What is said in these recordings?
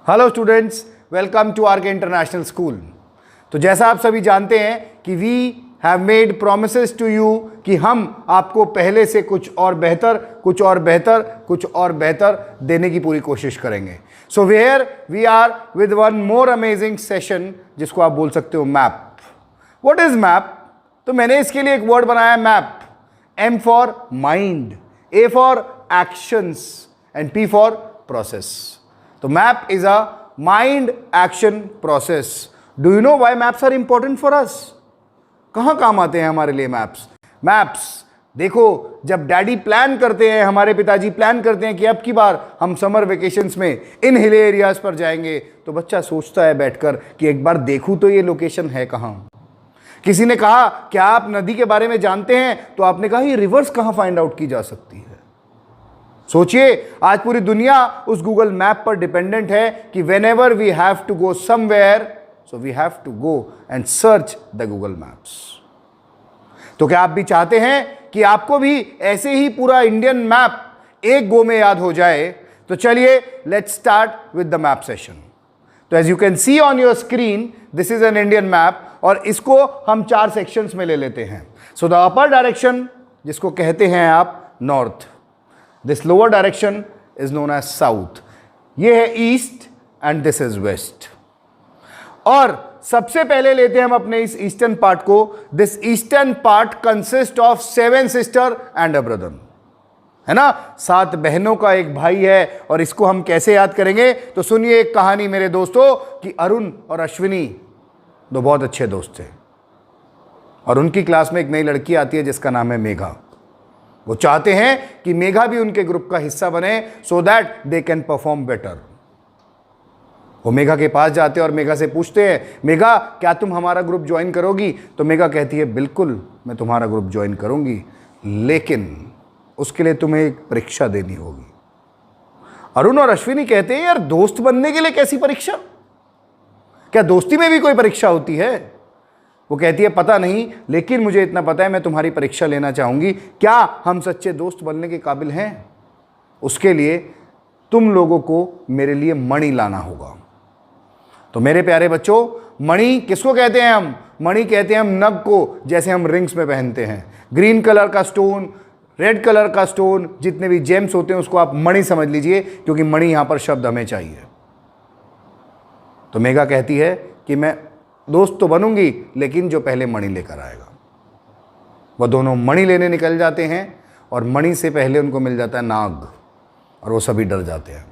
Hello students, welcome to R K international school. तो जैसा आप सभी जानते हैं कि we have made promises to you कि हम आपको पहले से कुछ और बेहतर देने की पूरी कोशिश करेंगे। So where we are with one more amazing session जिसको आप बोल सकते हो मैप। What is map? तो मैंने इसके लिए एक वर्ड बनाया map. M for mind, A for actions and P for process. तो map is a mind action process. Do you know why maps are important for us? कहां काम आते हैं हमारे लिए मैप्स? देखो, जब डैडी प्लान करते हैं, हमारे पिताजी प्लान करते हैं कि अब की बार हम समर वेकेशंस में इन हिल एरियाज पर जाएंगे, तो बच्चा सोचता है बैठकर कि एक बार देखूं तो ये लोकेशन है कहां। किसी ने कहा क्या आप नदी के बारे में जानते हैं? तो आपने कहा ये रिवर्स कहां फाइंड आउट की जा सकती है। सोचिए, आज पूरी दुनिया उस गूगल मैप पर डिपेंडेंट है कि whenever we have to go somewhere, so we have to go and search the Google maps. तो क्या आप भी चाहते हैं कि आपको भी ऐसे ही पूरा इंडियन मैप एक गो में याद हो जाए? तो चलिए let's start with the map session. तो as you can see on your screen, this is an Indian map और इसको हम 4 सेक्शंस में ले लेते हैं। सो द अपर डायरेक्शन, जिसको कहते हैं आप north, this lower direction is known as south, ये है east and this is west. और सबसे पहले लेते हैं हम अपने इस ईस्टर्न पार्ट को। This eastern part consist of 7 sister and a brother, है ना, 7 बहनों का एक भाई है। और इसको हम कैसे याद करेंगे? तो सुनिए एक कहानी मेरे दोस्तों कि अरुण और अश्विनी दो बहुत अच्छे दोस्त थे और उनकी क्लास में एक नई लड़की आती है जिसका नाम है मेघा। वो चाहते हैं कि मेघा भी उनके ग्रुप का हिस्सा बने so that they can perform better. वो मेघा के पास जाते हैं और मेघा से पूछते हैं, मेघा क्या तुम हमारा ग्रुप ज्वाइन करोगी? तो मेघा कहती है बिल्कुल मैं तुम्हारा ग्रुप ज्वाइन करूंगी, लेकिन उसके लिए तुम्हें एक परीक्षा देनी होगी। अरुण और अश्विनी कहते हैं यार दोस्त बनने के लिए कैसी परीक्षा? क्या दोस्ती में भी कोई परीक्षा होती है? वो कहती है पता नहीं, लेकिन मुझे इतना पता है मैं तुम्हारी परीक्षा लेना चाहूंगी। क्या हम सच्चे दोस्त बनने के काबिल हैं? उसके लिए तुम लोगों को मेरे लिए मणि लाना होगा। तो मेरे प्यारे बच्चों, मणि किसको कहते हैं हम? मणि कहते हैं हम नग को, जैसे हम रिंग्स में पहनते हैं। ग्रीन कलर का स्टोन, रेड कलर का स्टोन, जितने भी जेम्स होते हैं उसको आप मणि समझ लीजिए, क्योंकि मणि यहां पर शब्द हमें चाहिए। तो मेघा कहती है कि मैं दोस्त तो बनूंगी, लेकिन जो पहले मणि लेकर आएगा। वह दोनों मणि लेने निकल जाते हैं और मणि से पहले उनको मिल जाता है नाग और वो सभी डर जाते हैं।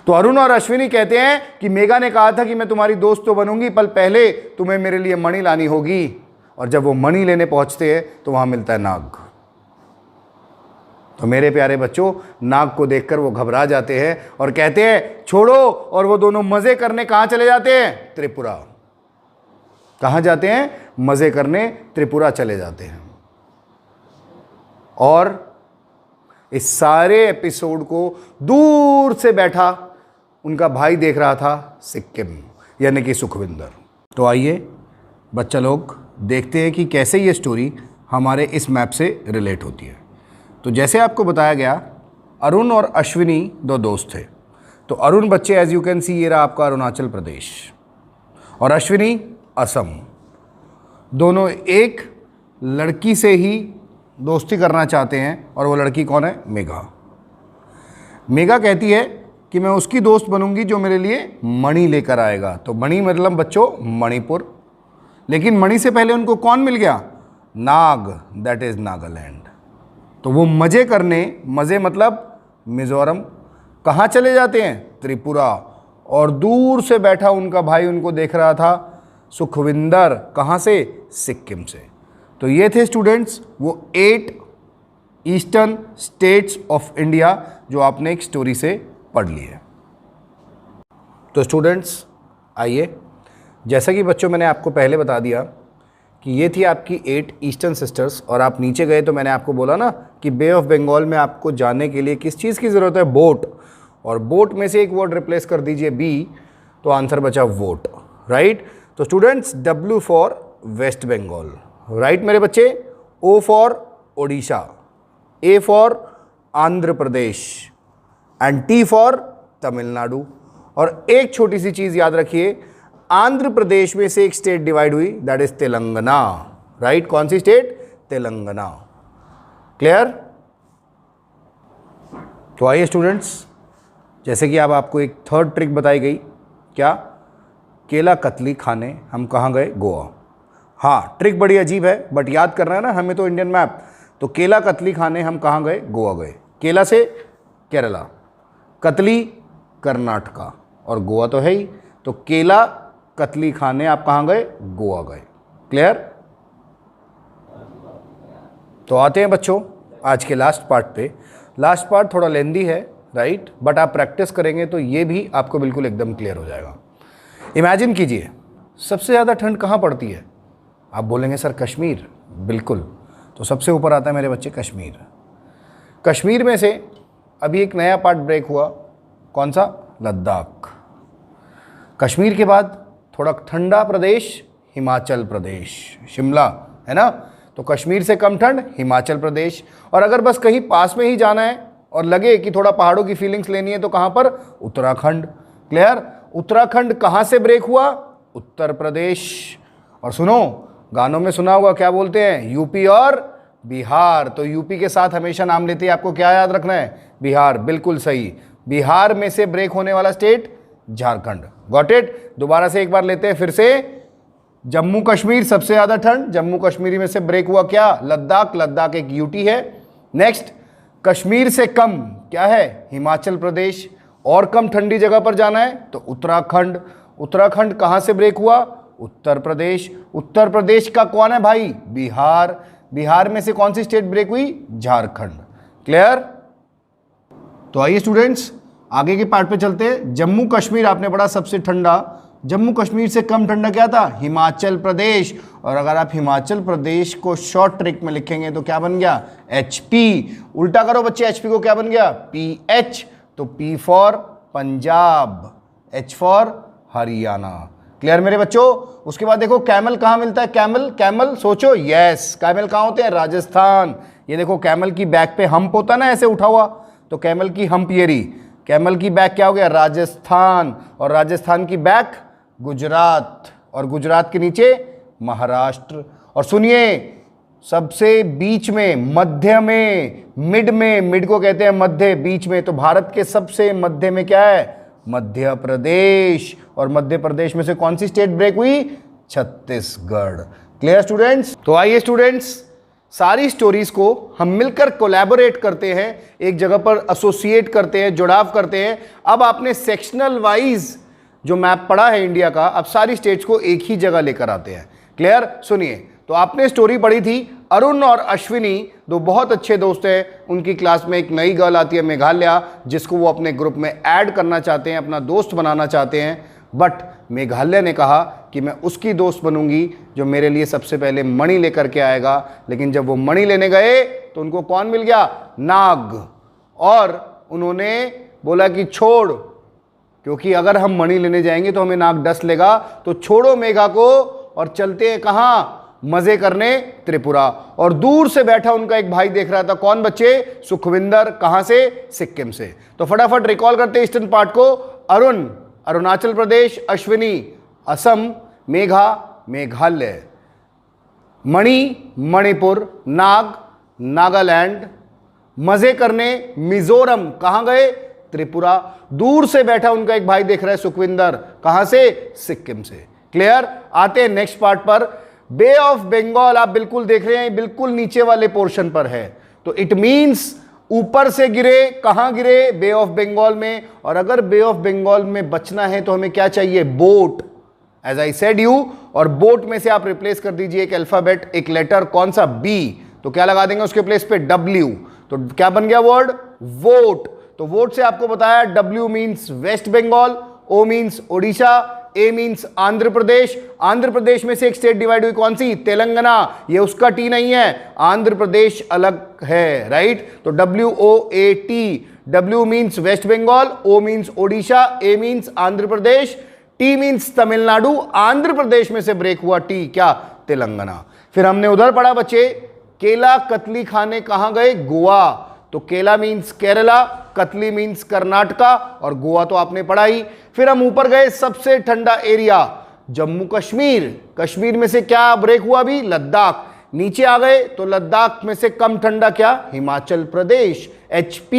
तो अरुण और अश्विनी कहते हैं कि मेघा ने कहा था कि मैं तुम्हारी दोस्त तो बनूंगी, पर पहले तुम्हें मेरे लिए मणि लानी होगी। और जब वो मणि लेने पहुंचते हैं तो वहां मिलता है नाग। तो मेरे प्यारे बच्चों, नाग को देखकर वो घबरा जाते हैं और कहते हैं छोड़ो, और वो दोनों मजे करने कहां चले जाते हैं? त्रिपुरा। कहां जाते हैं? मजे करने त्रिपुरा चले जाते हैं। और इस सारे एपिसोड को दूर से बैठा उनका भाई देख रहा था, सिक्किम, यानी कि सुखविंदर। तो आइए बच्चा लोग देखते हैं कि कैसे ये स्टोरी हमारे इस मैप से रिलेट होती है। तो जैसे आपको बताया गया, अरुण और अश्विनी दो दोस्त थे। तो अरुण बच्चे एज यू कैन सी, ये रहा आपका अरुणाचल प्रदेश, और अश्विनी असम। दोनों एक लड़की से ही दोस्ती करना चाहते हैं, और वो लड़की कौन है? मेघा। मेघा कहती है कि मैं उसकी दोस्त बनूंगी जो मेरे लिए मणि लेकर आएगा। तो मणि मतलब बच्चों मणिपुर। लेकिन मणि से पहले उनको कौन मिल गया? नाग, दैट इज नागालैंड। तो वो मजे करने, मजे मतलब मिजोरम, कहाँ चले जाते हैं? त्रिपुरा। और दूर से बैठा उनका भाई उनको देख रहा था, सुखविंदर। कहाँ से? सिक्किम से। तो ये थे स्टूडेंट्स वो 8 ईस्टर्न स्टेट्स ऑफ इंडिया जो आपने एक स्टोरी से पढ़ ली है। तो स्टूडेंट्स आइए, जैसा कि बच्चों मैंने आपको पहले बता दिया कि ये थी आपकी 8 ईस्टर्न सिस्टर्स, और आप नीचे गए तो मैंने आपको बोला ना कि बे ऑफ बंगाल में आपको जाने के लिए किस चीज़ की ज़रूरत है? बोट। और बोट में से एक वर्ड रिप्लेस कर दीजिए बी, तो आंसर बचा वोट, राइट। तो students W for West Bengal, right मेरे बच्चे। O for Odisha, A for Andhra Pradesh, and T for Tamil Nadu. और एक छोटी सी चीज याद रखिए, आंध्र प्रदेश में से एक स्टेट डिवाइड हुई, दैट इज तेलंगाना, राइट? कौन सी स्टेट? तेलंगाना। क्लियर? तो आइए स्टूडेंट्स, जैसे कि अब आपको एक थर्ड ट्रिक बताई गई, क्या? केला कतली खाने हम कहाँ गए? गोवा। हाँ, ट्रिक बड़ी अजीब है बट याद करना है ना हमें तो इंडियन मैप। तो केला कतली खाने हम कहाँ गए? गोवा गए। केला से केरला, कतली कर्नाटका, और गोवा तो है ही, तो केला कतली खाने आप कहाँ गए? गोवा गए। क्लियर? तो आते हैं बच्चों आज के लास्ट पार्ट पे। लास्ट पार्ट थोड़ा लेंदी है, राइट? बट आप प्रैक्टिस करेंगे तो ये भी आपको बिल्कुल एकदम क्लियर हो जाएगा। इमेजिन कीजिए, सबसे ज़्यादा ठंड कहाँ पड़ती है? आप बोलेंगे सर कश्मीर। बिल्कुल, तो सबसे ऊपर आता है मेरे बच्चे कश्मीर। कश्मीर में से अभी एक नया पार्ट ब्रेक हुआ, कौन सा? लद्दाख। कश्मीर के बाद थोड़ा ठंडा प्रदेश हिमाचल प्रदेश, शिमला, है ना? तो कश्मीर से कम ठंड हिमाचल प्रदेश। और अगर बस कहीं पास में ही जाना है और लगे कि थोड़ा पहाड़ों की फीलिंग्स लेनी है तो कहाँ पर? उत्तराखंड। क्लियर? उत्तराखंड कहाँ से ब्रेक हुआ? उत्तर प्रदेश। और सुनो, गानों में सुना होगा क्या बोलते हैं? यूपी और बिहार। तो यूपी के साथ हमेशा नाम लेते हैं, आपको क्या याद रखना है? बिहार। बिल्कुल सही। बिहार में से ब्रेक होने वाला स्टेट झारखंड। Got it? दोबारा से एक बार लेते हैं फिर से। जम्मू कश्मीर सबसे ज्यादा ठंड, जम्मू कश्मीर में से ब्रेक हुआ क्या? लद्दाख। लद्दाख एक यूटी है। नेक्स्ट, कश्मीर से कम क्या है? हिमाचल प्रदेश। और कम ठंडी जगह पर जाना है तो उत्तराखंड। उत्तराखंड कहां से ब्रेक हुआ? उत्तर प्रदेश। उत्तर प्रदेश का कौन है भाई? बिहार। बिहार में से कौन सी स्टेट ब्रेक हुई? झारखंड। क्लियर? तो आइए स्टूडेंट्स आगे के पार्ट पे चलते हैं। जम्मू कश्मीर आपने पढ़ा सबसे ठंडा, जम्मू कश्मीर से कम ठंडा क्या था? हिमाचल प्रदेश। और अगर आप हिमाचल प्रदेश को शॉर्ट ट्रिक में लिखेंगे तो क्या बन गया? एचपी। उल्टा करो बच्चे, एचपी को क्या बन गया? पीएच। तो P for Punjab, H for Haryana. Clear मेरे बच्चों? उसके बाद देखो कैमल कहाँ मिलता है? कैमल, कैमल सोचो, यस, कैमल कहाँ होते हैं? राजस्थान। ये देखो कैमल की बैक पे हम्प होता है ना ऐसे उठा हुआ, तो कैमल की हम्प ये रही। कैमल की बैक क्या हो गया? राजस्थान। और राजस्थान की बैक गुजरात, और गुजरात के नीचे महाराष्ट्र। और सुनिए, सबसे बीच में, मध्य में, मिड को कहते हैं मध्य, बीच में, तो भारत के सबसे मध्य में क्या है? मध्य प्रदेश। और मध्य प्रदेश में से कौन सी स्टेट ब्रेक हुई? छत्तीसगढ़। Clear students? तो आइए स्टूडेंट्स, सारी स्टोरीज को हम मिलकर कोलैबोरेट करते हैं, एक जगह पर एसोसिएट करते हैं, जुड़ाव करते हैं। अब आपने सेक्शनल वाइज जो मैप पढ़ा है इंडिया का, अब सारी स्टेट्स को एक ही जगह लेकर आते हैं। क्लियर? सुनिए, तो आपने स्टोरी पढ़ी थी, अरुण और अश्विनी दो बहुत अच्छे दोस्त हैं, उनकी क्लास में एक नई गर्ल आती है मेघालय, जिसको वो अपने ग्रुप में ऐड करना चाहते हैं, अपना दोस्त बनाना चाहते हैं। बट मेघालय ने कहा कि मैं उसकी दोस्त बनूंगी जो मेरे लिए सबसे पहले मणि लेकर के आएगा। लेकिन जब वो मणि लेने गए तो उनको कौन मिल गया? नाग। और उन्होंने बोला कि छोड़, क्योंकि अगर हम मणि लेने जाएंगे तो हमें नाग डस लेगा, तो छोड़ो मेघा को और चलते हैं कहाँ? मजे करने त्रिपुरा। और दूर से बैठा उनका एक भाई देख रहा था, कौन बच्चे? सुखविंदर। कहां से? सिक्किम से। तो फटाफट रिकॉल करते ईस्टर्न पार्ट को। अरुण अरुणाचल प्रदेश, अश्विनी असम, मेघा मेघालय, मणि मणिपुर, नाग नागालैंड, मजे करने मिजोरम। कहां गए? त्रिपुरा। दूर से बैठा उनका एक भाई देख रहा है सुखविंदर, कहां से? सिक्किम से। क्लियर? आते हैं नेक्स्ट पार्ट पर। बे ऑफ बंगाल आप बिल्कुल देख रहे हैं, बिल्कुल नीचे वाले पोर्शन पर है, तो इट मींस ऊपर से गिरे, कहां गिरे? बे ऑफ बंगाल में। और अगर बे ऑफ बंगाल में बचना है तो हमें क्या चाहिए? Boat, as I said you. और बोट में से आप रिप्लेस कर दीजिए एक अल्फाबेट, एक लेटर, कौन सा? बी। तो क्या लगा देंगे उसके प्लेस पे? डब्ल्यू। तो क्या बन गया वर्ड? वोट। तो वोट से आपको बताया W means West Bengal, O means Odisha, A means Andhra प्रदेश। आंध्र प्रदेश में से एक स्टेट डिवाइड हुई, कौन सी? तेलंगाना। ये उसका टी नहीं है, आंध्र प्रदेश अलग है, राइट? तो WOAT, W means West Bengal, O means Odisha, A means Andhra Pradesh, T means Tamil Nadu. Andhra Pradesh में से ब्रेक हुआ टी, क्या? तेलंगाना। फिर हमने उधर पढ़ा बच्चे, केला कतली खाने कहां गए? गोवा। तो केला मीन्स केरला, कतली मीन्स कर्नाटका और गोवा तो आपने पढ़ा ही। फिर हम ऊपर गए, सबसे ठंडा एरिया जम्मू कश्मीर, कश्मीर में से क्या ब्रेक हुआ अभी, लद्दाख। नीचे आ गए तो लद्दाख में से कम ठंडा क्या, हिमाचल प्रदेश, HP।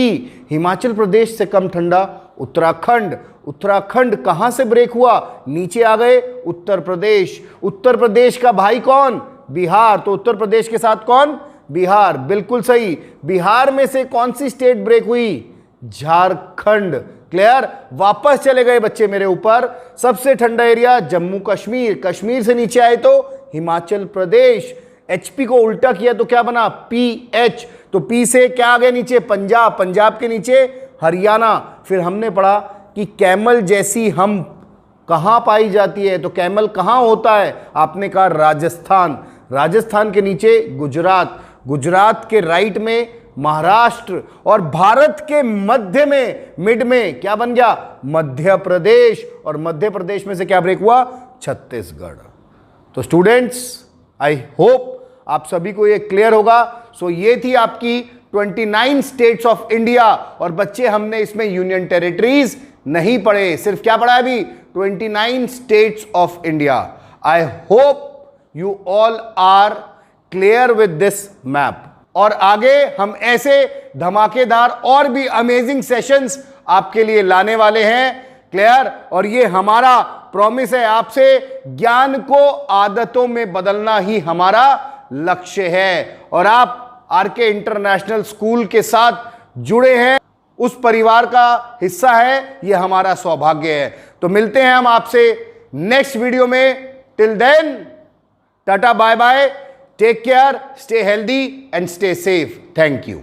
हिमाचल प्रदेश से कम ठंडा उत्तराखंड, उत्तराखंड कहां से ब्रेक हुआ, नीचे आ गए उत्तर प्रदेश। उत्तर प्रदेश का भाई कौन, बिहार, तो उत्तर प्रदेश के साथ कौन, बिहार, बिल्कुल सही। बिहार में से कौन सी स्टेट ब्रेक हुई, झारखंड। क्लियर, वापस चले गए बच्चे मेरे ऊपर, सबसे ठंडा एरिया जम्मू कश्मीर, कश्मीर से नीचे आए तो हिमाचल प्रदेश। HP को उल्टा किया तो क्या बना, PH, तो P से क्या आ गया नीचे, पंजाब, पंजाब के नीचे हरियाणा। फिर हमने पढ़ा कि कैमल जैसी हम कहां पाई जाती है, तो कैमल कहां होता है, आपने कहा राजस्थान, राजस्थान के नीचे गुजरात, गुजरात के राइट में महाराष्ट्र, और भारत के मध्य में, मिड में क्या बन गया, मध्य प्रदेश, और मध्य प्रदेश में से क्या ब्रेक हुआ, छत्तीसगढ़। तो स्टूडेंट्स, आई होप आप सभी को ये क्लियर होगा। सो ये थी आपकी 29 स्टेट्स ऑफ इंडिया, और बच्चे हमने इसमें यूनियन टेरिटरीज नहीं पढ़े, सिर्फ क्या पढ़ा है अभी, 29 states of India. I hope you all are clear with this map, और आगे हम ऐसे धमाकेदार और भी अमेजिंग सेशंस आपके लिए लाने वाले हैं। क्लियर, और ये हमारा प्रॉमिस है आपसे, ज्ञान को आदतों में बदलना ही हमारा लक्ष्य है, और आप RK इंटरनेशनल स्कूल के साथ जुड़े हैं, उस परिवार का हिस्सा है, ये हमारा सौभाग्य है। तो मिलते हैं हम आपसे नेक्स्ट वीडियो में, till then tata bye bye, take care, stay healthy and stay safe, thank you.